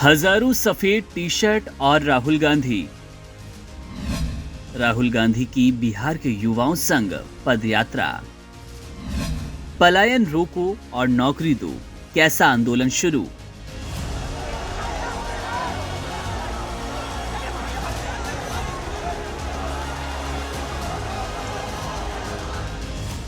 हजारों सफेद T shirt और राहुल गांधी की बिहार के युवाओं संग पदयात्रा। पलायन रोको और नौकरी दो, कैसा आंदोलन शुरू।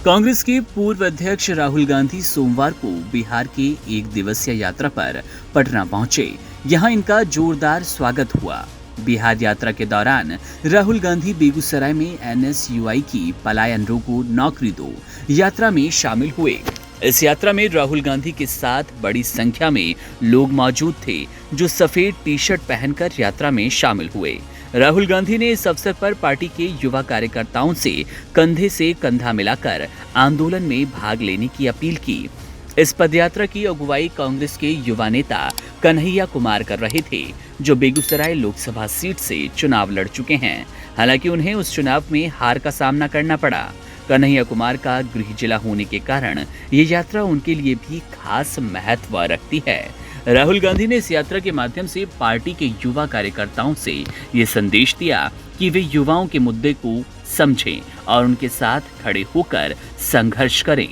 कांग्रेस के पूर्व अध्यक्ष राहुल गांधी सोमवार को बिहार के एक दिवसीय यात्रा पर पटना पहुंचे। यहां इनका जोरदार स्वागत हुआ। बिहार यात्रा के दौरान राहुल गांधी बेगूसराय में NSUI की पलायन रोको नौकरी दो यात्रा में शामिल हुए। इस यात्रा में राहुल गांधी के साथ बड़ी संख्या में लोग मौजूद थे, जो सफेद टी शर्ट पहनकर यात्रा में शामिल हुए। राहुल गांधी ने इस अवसर पर पार्टी के युवा कार्यकर्ताओं से कंधा मिलाकर आंदोलन में भाग लेने की अपील की। इस पदयात्रा की अगुवाई कांग्रेस के युवा नेता कन्हैया कुमार कर रहे थे, जो बेगूसराय लोकसभा सीट से चुनाव लड़ चुके हैं। हालांकि उन्हें उस चुनाव में हार का सामना करना पड़ा। कन्हैया कुमार का गृह जिला होने के कारण ये यात्रा उनके लिए भी खास महत्व रखती है। राहुल गांधी ने इस यात्रा के माध्यम से पार्टी के युवा कार्यकर्ताओं से ये संदेश दिया कि वे युवाओं के मुद्दे को समझें और उनके साथ खड़े होकर संघर्ष करें।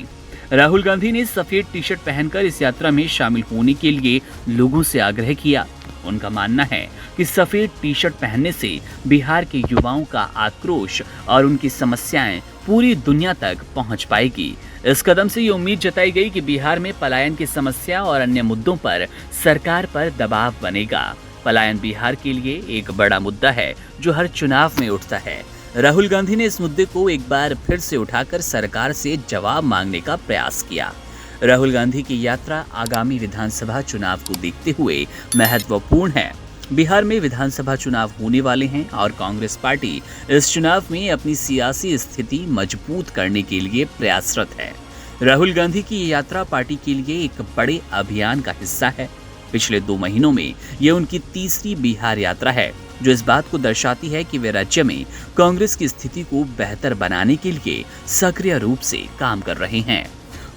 राहुल गांधी ने सफेद टी शर्ट पहनकर इस यात्रा में शामिल होने के लिए लोगों से आग्रह किया। उनका मानना है कि सफेद टी शर्ट पहनने से बिहार के युवाओं का आक्रोश और उनकी समस्याएं पूरी दुनिया तक पहुंच पाएगी। इस कदम से ये उम्मीद जताई गई कि बिहार में पलायन की समस्या और अन्य मुद्दों पर सरकार पर दबाव बनेगा। पलायन बिहार के लिए एक बड़ा मुद्दा है, जो हर चुनाव में उठता है। राहुल गांधी ने इस मुद्दे को एक बार फिर से उठाकर सरकार से जवाब मांगने का प्रयास किया। राहुल गांधी की यात्रा आगामी विधानसभा चुनाव को देखते हुए महत्वपूर्ण है। बिहार में विधानसभा चुनाव होने वाले हैं और कांग्रेस पार्टी इस चुनाव में अपनी सियासी स्थिति मजबूत करने के लिए प्रयासरत है। राहुल गांधी की ये यात्रा पार्टी के लिए एक बड़े अभियान का हिस्सा है। पिछले 2 महीनों में ये उनकी तीसरी बिहार यात्रा है, जो इस बात को दर्शाती है कि वे राज्य में कांग्रेस की स्थिति को बेहतर बनाने के लिए सक्रिय रूप से काम कर रहे हैं।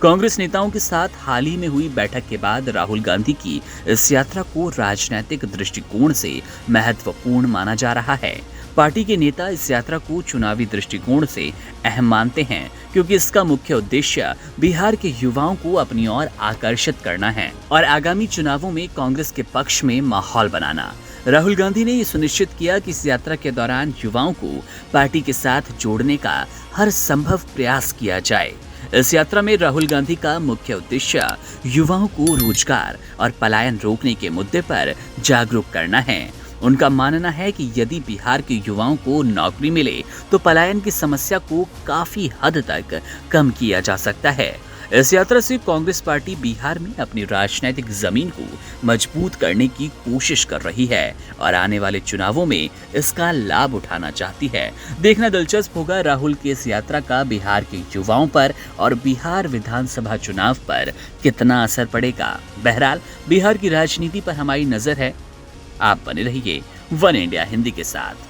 कांग्रेस नेताओं के साथ हाल ही में हुई बैठक के बाद राहुल गांधी की इस यात्रा को राजनीतिक दृष्टिकोण से महत्वपूर्ण माना जा रहा है। पार्टी के नेता इस यात्रा को चुनावी दृष्टिकोण से अहम मानते हैं, क्योंकि इसका मुख्य उद्देश्य बिहार के युवाओं को अपनी ओर आकर्षित करना है और आगामी चुनावों में कांग्रेस के पक्ष में माहौल बनाना। राहुल गांधी ने ये सुनिश्चित किया कि इस यात्रा के दौरान युवाओं को पार्टी के साथ जोड़ने का हर संभव प्रयास किया जाए। इस यात्रा में राहुल गांधी का मुख्य उद्देश्य युवाओं को रोजगार और पलायन रोकने के मुद्दे पर जागरूक करना है। उनका मानना है कि यदि बिहार के युवाओं को नौकरी मिले तो पलायन की समस्या को काफी हद तक कम किया जा सकता है। इस यात्रा से कांग्रेस पार्टी बिहार में अपनी राजनीतिक जमीन को मजबूत करने की कोशिश कर रही है और आने वाले चुनावों में इसका लाभ उठाना चाहती है। देखना दिलचस्प होगा राहुल की इस यात्रा का बिहार के युवाओं पर और बिहार विधानसभा चुनाव पर कितना असर पड़ेगा। बहरहाल बिहार की राजनीति पर हमारी नजर है। आप बने रहिए वन इंडिया हिंदी के साथ।